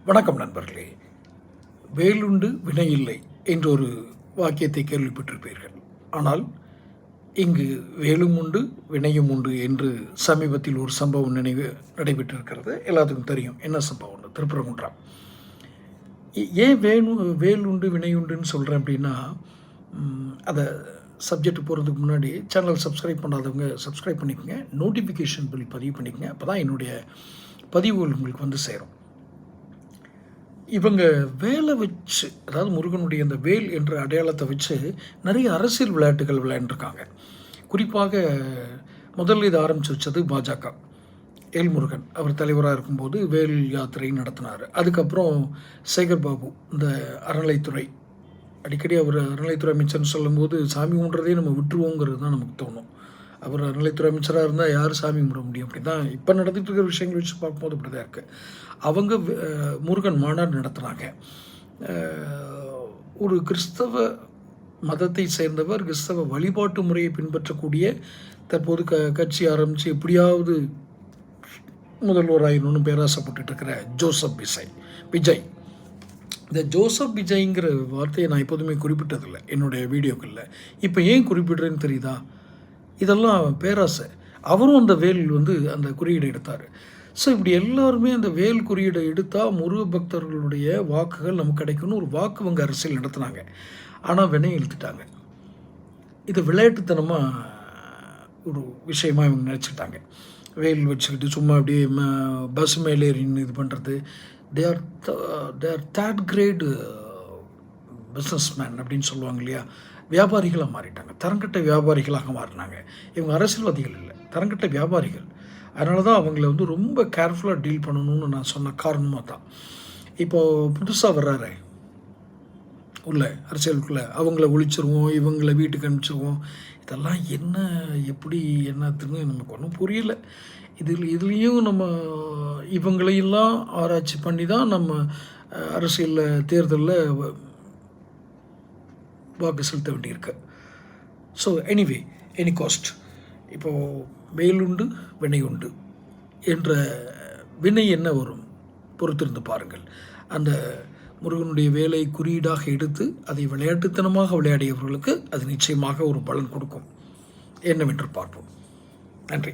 வணக்கம் நண்பர்களே. வேலுண்டு வினை இல்லை என்ற ஒரு வாக்கியத்தை கேள்விப்பட்டிருப்பீர்கள். ஆனால் இங்கு வேலும் உண்டு வினையும் உண்டு என்று சமீபத்தில் ஒரு சம்பவம் நடைபெற்றிருக்கிறது. எல்லாத்துக்கும் தெரியும் என்ன சம்பவம்னு. திருப்பரங்குன்றம். ஏன் வேலுண்டு வினையுண்டுன்னு சொல்கிறேன் அப்படின்னா, அதை சப்ஜெக்ட் போகிறதுக்கு முன்னாடி சேனல் சப்ஸ்கிரைப் பண்ணாதவங்க சப்ஸ்கிரைப் பண்ணிக்கோங்க. நோட்டிஃபிகேஷன் பில் பதிவு பண்ணிக்கங்க. அப்போ தான் என்னுடைய பதிவுகள் உங்களுக்கு வந்து சேரும். இவங்க வேலை வச்சு, அதாவது முருகனுடைய அந்த வேல் என்ற அடையாளத்தை வச்சு நிறைய அரசியல் விளையாட்டுகள் விளையாண்டுருக்காங்க. குறிப்பாக முதல்ல இதை ஆரம்பித்து வச்சது பாஜக. முருகன் அவர் தலைவராக இருக்கும்போது வேல் யாத்திரை நடத்தினார். அதுக்கப்புறம் சேகர் பாபு இந்த அறநிலைத்துறை, அடிக்கடி அவர் அறநிலைத்துறை அமைச்சர்னு சொல்லும்போது சாமி கும்பிட்றதே நம்ம விட்டுருவோங்கிறது தான் நமக்கு தோணும். அவர் அறநிலைத்துறை அமைச்சராக இருந்தால் யார் சாமி கும்பிட முடியும்? அப்படி தான் இப்போ நடந்துகிட்டு இருக்கிற விஷயங்கள் வச்சு பார்க்கும்போது அப்படி தான் இருக்குது. அவங்க முருகன் மாநாடு நடத்துகிறாங்க. ஒரு கிறிஸ்தவ மதத்தை சேர்ந்தவர், கிறிஸ்தவ வழிபாட்டு முறையை பின்பற்றக்கூடிய, தற்போது கட்சி ஆரம்பித்து எப்படியாவது முதல்வராயிரணும்னு பேராசைப்பட்டு இருக்கிற ஜோசப் விஜய். இந்த ஜோசப் விஜய்ங்கிற வார்த்தையை நான் எப்போதுமே குறிப்பிட்டதில்லை என்னுடைய வீடியோக்களில். இப்போ ஏன் குறிப்பிட்றேன்னு தெரியுதா? இதெல்லாம் பேராசை. அவரும் அந்த வேல் அந்த குறியீடை எடுத்தார். ஸோ இப்படி எல்லாருமே அந்த வேல் குறியீடை எடுத்தால் முருக பக்தர்களுடைய வாக்குகள் நமக்கு கிடைக்கும்னு ஒரு வாக்கு வங்க அரசியல் நடத்துனாங்க. ஆனால் வினையை இழுத்துட்டாங்க. இது விளையாட்டுத்தனமாக ஒரு விஷயமாக இவங்க நினச்சிட்டாங்க. வேல் வச்சுக்கிட்டு சும்மா அப்படியே பஸ் மேலே இது பண்ணுறது. They or third grade business man அப்படின்னு சொல்லுவாங்க இல்லையா, வியாபாரிகளாக மாறிட்டாங்க. தரங்கட்ட வியாபாரிகளாக மாறினாங்க. இவங்க அரசியல்வாதிகள் இல்லை, தரங்கட்ட வியாபாரிகள். அதனால தான் அவங்கள ரொம்ப கேர்ஃபுல்லாக டீல் பண்ணணும்னு நான் சொன்ன காரணமாக தான். இப்போது புதுசாக வர்றாரு உள்ள அரசியலுக்குள்ளே, அவங்கள ஒழிச்சிருவோம், இவங்கள வீட்டுக்கு அனுப்பிச்சிருவோம். இதெல்லாம் என்ன, எப்படி, என்னத்துன்னு நமக்கு ஒன்றும் புரியலை. இதுலேயும் நம்ம இவங்களையெல்லாம் ஆராய்ச்சி பண்ணி தான் நம்ம அரசியலில் தேர்தலில் வாக்கு செலுத்த வேண்டியிருக்கு. ஸோ எனி காஸ்ட், இப்போது வேலுண்டு வினை உண்டு என்ற வினை என்ன வரும் பொறுத்திருந்து பாருங்கள். அந்த முருகனுடைய வேலை குறியீடாக எடுத்து அதை விளையாட்டுத்தனமாக விளையாடியவர்களுக்கு அது நிச்சயமாக ஒரு பலன் கொடுக்கும். என்னவென்று பார்ப்போம். நன்றி.